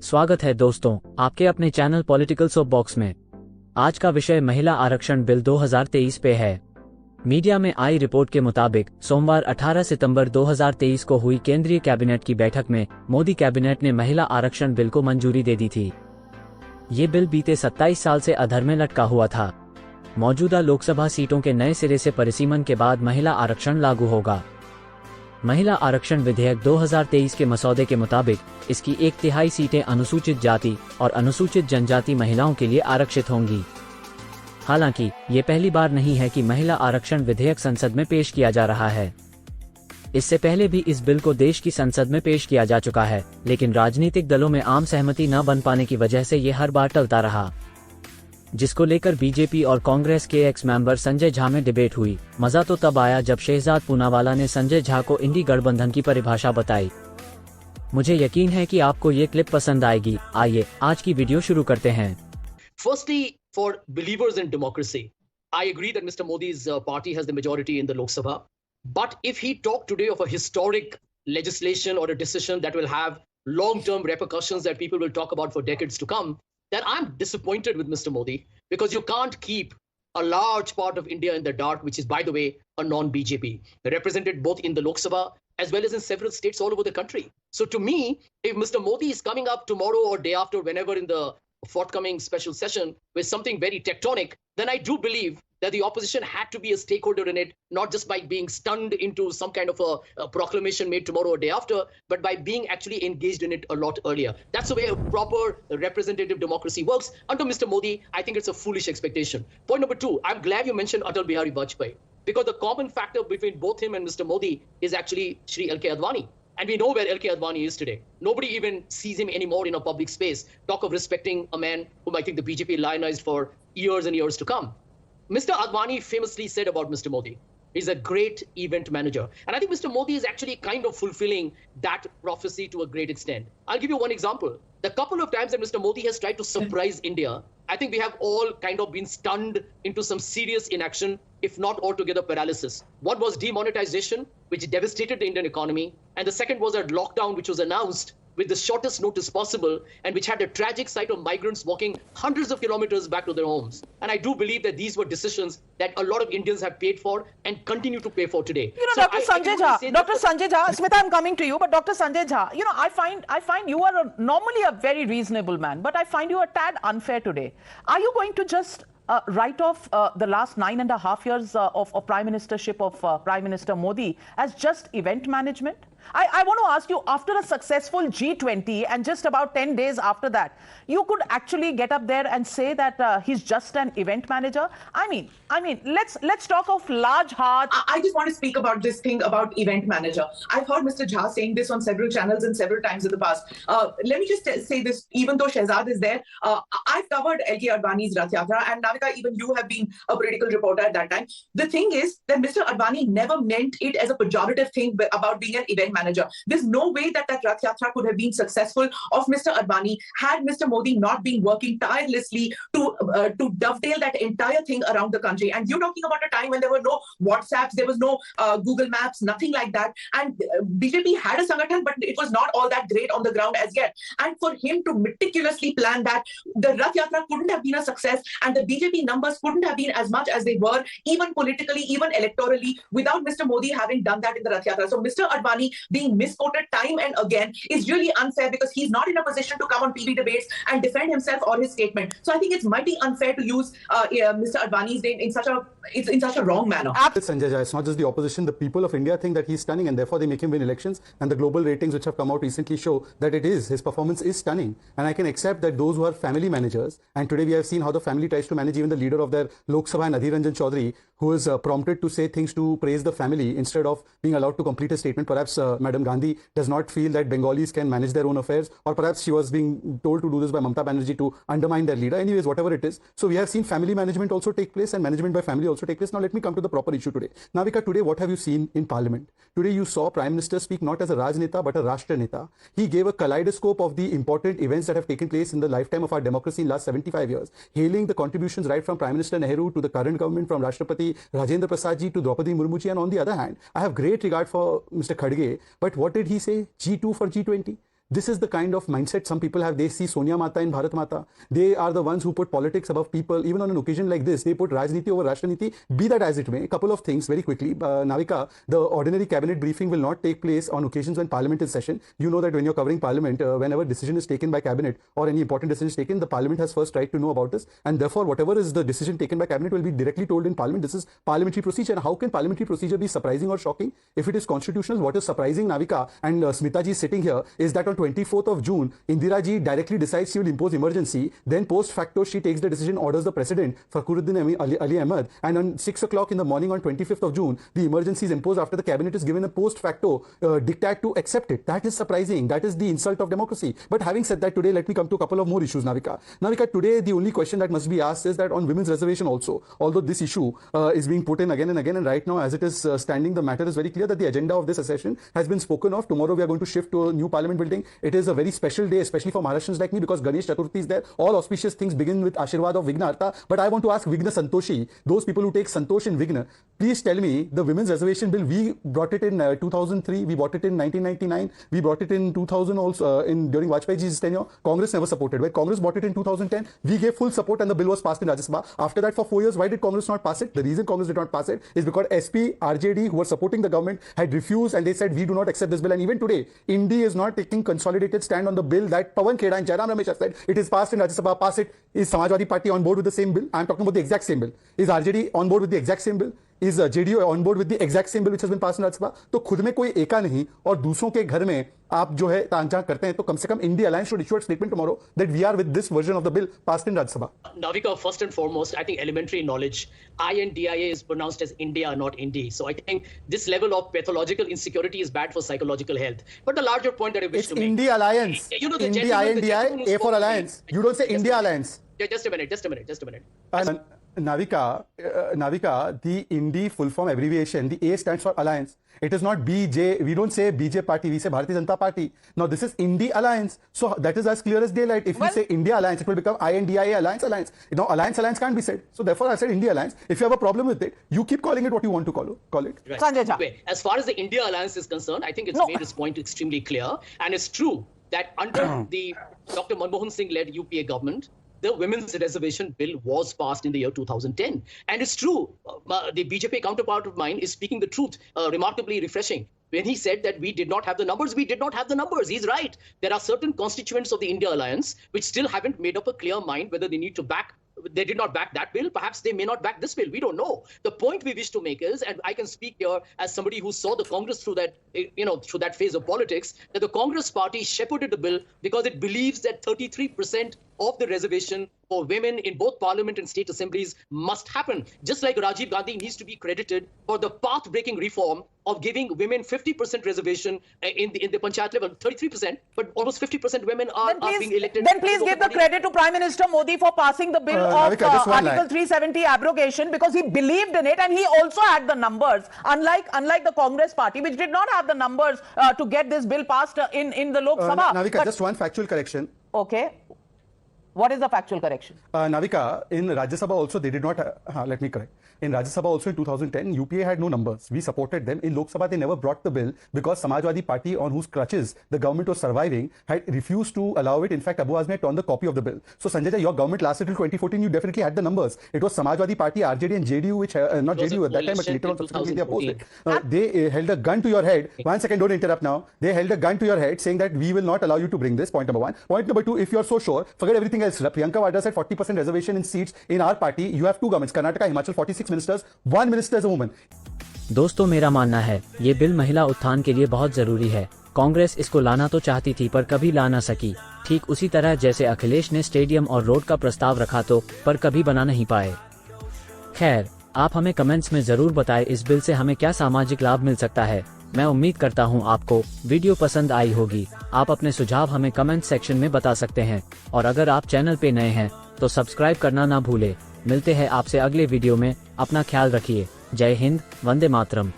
स्वागत है दोस्तों आपके अपने चैनल पॉलिटिकल सोप बॉक्स में। आज का विषय महिला आरक्षण बिल 2023 पे है। मीडिया में आई रिपोर्ट के मुताबिक सोमवार 18 सितंबर 2023 को हुई केंद्रीय कैबिनेट की बैठक में मोदी कैबिनेट ने महिला आरक्षण बिल को मंजूरी दे दी थी। ये बिल बीते 27 साल से अधर में लटका हुआ था। मौजूदा लोकसभा सीटों के नए सिरे से परिसीमन के बाद महिला आरक्षण लागू होगा। महिला आरक्षण विधेयक 2023 के मसौदे के मुताबिक इसकी 1/3 सीटें अनुसूचित जाति और अनुसूचित जनजाति महिलाओं के लिए आरक्षित होंगी। हालांकि ये पहली बार नहीं है कि महिला आरक्षण विधेयक संसद में पेश किया जा रहा है। इससे पहले भी इस बिल को देश की संसद में पेश किया जा चुका है, लेकिन राजनीतिक दलों में आम सहमति न बन पाने की वजह से ये हर बार टलता रहा, जिसको लेकर बीजेपी और कांग्रेस के एक्स मेंबर संजय झा में डिबेट हुई। मजा तो तब आया जब शहजाद पूनावाला ने संजय झा को इंडी गठबंधन की परिभाषा बताई। मुझे यकीन है कि आपको ये क्लिप पसंद आएगी। आइए आज की वीडियो शुरू करते हैं। Firstly, for believers in democracy, I agree that Mr. Modi's party has the majority in the Lok Sabha. But if he talked today of a historic legislation or a decision that will have long-term repercussions that people will talk about for decades to come, then I'm disappointed with Mr. Modi, because you can't keep a large part of India in the dark, which is, by the way, a non-BJP, represented both in the Lok Sabha as well as in several states all over the country. So to me, if Mr. Modi is coming up tomorrow or day after, whenever in the forthcoming special session with something very tectonic, then I do believe that the opposition had to be a stakeholder in it, not just by being stunned into some kind of a proclamation made tomorrow or day after, but by being actually engaged in it a lot earlier. That's the way a proper representative democracy works. Under Mr. Modi, I think it's a foolish expectation. Point number two, I'm glad you mentioned Atal Bihari Vajpayee, because the common factor between both him and Mr. Modi is actually Shri L.K. Advani. And we know where L.K. Advani is today. Nobody even sees him anymore in a public space. Talk of respecting a man whom I think the BJP lionized for years and years to come. Mr. Advani famously said about Mr. Modi, he's a great event manager. And I think Mr. Modi is actually kind of fulfilling that prophecy to a great extent. I'll give you one example. The couple of times that Mr. Modi has tried to surprise India, I think we have all kind of been stunned into some serious inaction, if not altogether paralysis. One was demonetization, which devastated the Indian economy. And the second was a lockdown, which was announced with the shortest notice possible, and which had a tragic sight of migrants walking hundreds of kilometers back to their homes. And I do believe that these were decisions that a lot of Indians have paid for and continue to pay for today. You know, so Dr. Sanjay Jha, Smita, I'm coming to you, but Dr. Sanjay Jha, you know, I find you are normally a very reasonable man, but I find you a tad unfair today. Are you going to just write off the last 9.5 years of prime ministership of Prime Minister Modi as just event management? I want to ask you, after a successful G20 and just about 10 days after that, you could actually get up there and say that he's just an event manager? I mean, let's talk of large hearts. I just want to speak about this thing about event manager. I've heard Mr. Jha saying this on several channels and several times in the past. Let me just say this, even though Shehzad is there, I've covered L.K. Advani's Rath Yatra, and Navika, even you have been a political reporter at that time. The thing is that Mr. Advani never meant it as a pejorative thing about being an event manager. There's no way that Rath Yatra could have been successful of Mr. Advani had Mr. Modi not been working tirelessly to dovetail that entire thing around the country. And you're talking about a time when there were no WhatsApps, there was no Google Maps, nothing like that. And BJP had a Sangathan, but it was not all that great on the ground as yet. And for him to meticulously plan that, the Rath Yatra couldn't have been a success, and the BJP numbers couldn't have been as much as they were, even politically, even electorally, without Mr. Modi having done that in the Rath Yatra. So Mr. Advani being misquoted time and again is really unfair, because he's not in a position to come on TV debates and defend himself or his statement. So I think it's mighty unfair to use Mr. Advani's name in such a wrong manner. Sanjay Jha, it's not just the opposition. The people of India think that he's stunning, and therefore they make him win elections. And the global ratings which have come out recently show that his performance is stunning. And I can accept that those who are family managers, and today we have seen how the family tries to manage even the leader of their Lok Sabha, Adhir Ranjan Chaudhary, who is prompted to say things to praise the family instead of being allowed to complete a statement. Perhaps Madam Gandhi does not feel that Bengalis can manage their own affairs, or perhaps she was being told to do this by Mamata Banerjee to undermine their leader. Anyways, whatever it is. So we have seen family management also take place, and management by family also take place. Now let me come to the proper issue today. Navika, today what have you seen in Parliament? Today you saw Prime Minister speak not as a Rajneta but a Rashtra Neta. He gave a kaleidoscope of the important events that have taken place in the lifetime of our democracy in the last 75 years, hailing the contributions right from Prime Minister Nehru to the current government, from Rashtrapati Rajendra Prasad ji to Draupadi Murmu ji. And on the other hand, I have great regard for Mr. Khadge, but what did he say? G2 for G20? This is the kind of mindset some people have. They see Sonia Mata and Bharat Mata. They are the ones who put politics above people. Even on an occasion like this, they put Rajniti over Rashtaniti. Be that as it may, a couple of things very quickly. Navika, the ordinary cabinet briefing will not take place on occasions when parliament is session. You know that when you're covering parliament, whenever decision is taken by cabinet or any important decision is taken, the parliament has first right to know about this. And therefore, whatever is the decision taken by cabinet will be directly told in parliament. This is parliamentary procedure. And how can parliamentary procedure be surprising or shocking? If it is constitutional, what is surprising, Navika, and Smita ji sitting here, is that on 24th of June, Indira ji directly decides she will impose emergency. Then post facto, she takes the decision, orders the president, Fakhruddin Ali Ahmed, and on 6 o'clock in the morning on 25th of June, the emergency is imposed after the cabinet is given a post facto diktat to accept it. That is surprising. That is the insult of democracy. But having said that, today let me come to a couple of more issues, Navika. Navika, today the only question that must be asked is that on women's reservation also, although this issue is being put in again and again, and right now as it is standing, the matter is very clear that the agenda of this session has been spoken of. Tomorrow we are going to shift to a new parliament building. It is a very special day, especially for Maharashtrians like me, because Ganesh Chaturthi is there. All auspicious things begin with Ashirwad of Vigna Arta. But I want to ask Vigna Santoshi, those people who take Santosh in Vigna, please tell me, the women's reservation bill, we brought it in 2003, we brought it in 1999, we brought it in 2000 also, during Vajpayee's tenure. Congress never supported. When Congress brought it in 2010, we gave full support and the bill was passed in Rajya Sabha. After that, for 4 years, why did Congress not pass it? The reason Congress did not pass it is because SP, RJD, who were supporting the government, had refused, and they said, we do not accept this bill. And even today, INDI is not taking consolidated stand on the bill that Pawan Kheda and Jairam Ramesh have said, it is passed in Rajya Sabha, pass it. Is Samajwadi Party on board with the same bill? I am talking about the exact same bill. Is RJD on board with the exact same bill? Is JDU on board with the exact same bill which has been passed in Rajya Sabha? तो खुद में कोई एका नहीं और दूसरों के घर में आप जो है तांचा करते हैं, तो कम से कम India alliance should issue a statement tomorrow that we are with this version of the bill passed in Rajya Sabha. Navika, first and foremost, I think elementary knowledge, INDIA is pronounced as India, not Indi. So I think this level of pathological insecurity is bad for psychological health. But the larger point that I wish it's to make... India Alliance. You know, the India, gentleman, A for Alliance. You don't say India Alliance. Just a minute. Navika, the INDI full form abbreviation, the A stands for Alliance. It is not BJ. We don't say BJ Party. We say Bharatiya Janata Party. Now this is INDI Alliance. So that is as clear as daylight. If we say India Alliance, it will become INDIA Alliance. Now Alliance can't be said. So therefore I said India Alliance. If you have a problem with it, you keep calling it what you want to call it. Right. Sanjay Jha. As far as the India Alliance is concerned, I think it's made its point extremely clear. And it's true that under the Dr. Manmohan Singh led UPA government, the women's reservation bill was passed in the year 2010. And it's true, the BJP counterpart of mine is speaking the truth, remarkably refreshing. When he said that we did not have the numbers, we did not have the numbers. He's right. There are certain constituents of the India Alliance which still haven't made up a clear mind whether they need to back. They did not back that bill. Perhaps they may not back this bill. We don't know. The point we wish to make is, and I can speak here as somebody who saw the Congress through that, through that phase of politics, that the Congress party shepherded the bill because it believes that 33% of the reservation for women in both parliament and state assemblies must happen. Just like Rajiv Gandhi needs to be credited for the path-breaking reform of giving women 50% reservation in the panchayat level, 33%, but almost 50% women are being elected. Then please give the credit to Prime Minister Modi for passing the bill of Article 370 abrogation, because he believed in it and he also had the numbers, unlike the Congress party, which did not have the numbers to get this bill passed in the Lok Sabha. Navika, just one factual correction. Okay. What is the factual correction? Navika, in Rajya Sabha also they did not, let me correct. In Rajya Sabha also in 2010, UPA had no numbers. We supported them. In Lok Sabha, they never brought the bill because Samajwadi Party, on whose crutches the government was surviving, had refused to allow it. In fact, Abu Azmi had torn the copy of the bill. So Sanjay Jha, your government lasted till 2014. You definitely had the numbers. It was Samajwadi Party, RJD and JDU, which, not JDU at that time, but later on subsequently they opposed it. They held a gun to your head. 1 second, don't interrupt now. They held a gun to your head saying that we will not allow you to bring this, point number one. Point number two, if you are so sure, forget everything else. Priyanka Vadra said 40% reservation in seats in our party. You have two governments, Karnataka, Himachal, 46 ministers, one minister is a woman. दोस्तों, मेरा मानना है ये bill महिला उत्थान के लिए बहुत जरूरी है। कांग्रेस इसको लाना तो चाहती थी पर कभी ला ना सकी, ठीक उसी तरह जैसे अखिलेश ने स्टेडियम और रोड का प्रस्ताव रखा तो पर कभी बना नहीं पाए। खैर, आप हमें कमेंट्स में जरूर बताएं इस बिल से हमें क्या सामाजिक लाभ मिल सकता है। मैं उम्मीद करता हूं आपको वीडियो पसंद आई होगी। आप अपने सुझाव हमें कमेंट सेक्शन में बता सकते हैं और अगर आप चैनल पे नए हैं तो सब्सक्राइब करना ना भूले। मिलते हैं आपसे अगले वीडियो में। अपना ख्याल रखिए। जय हिंद, वंदे मातरम।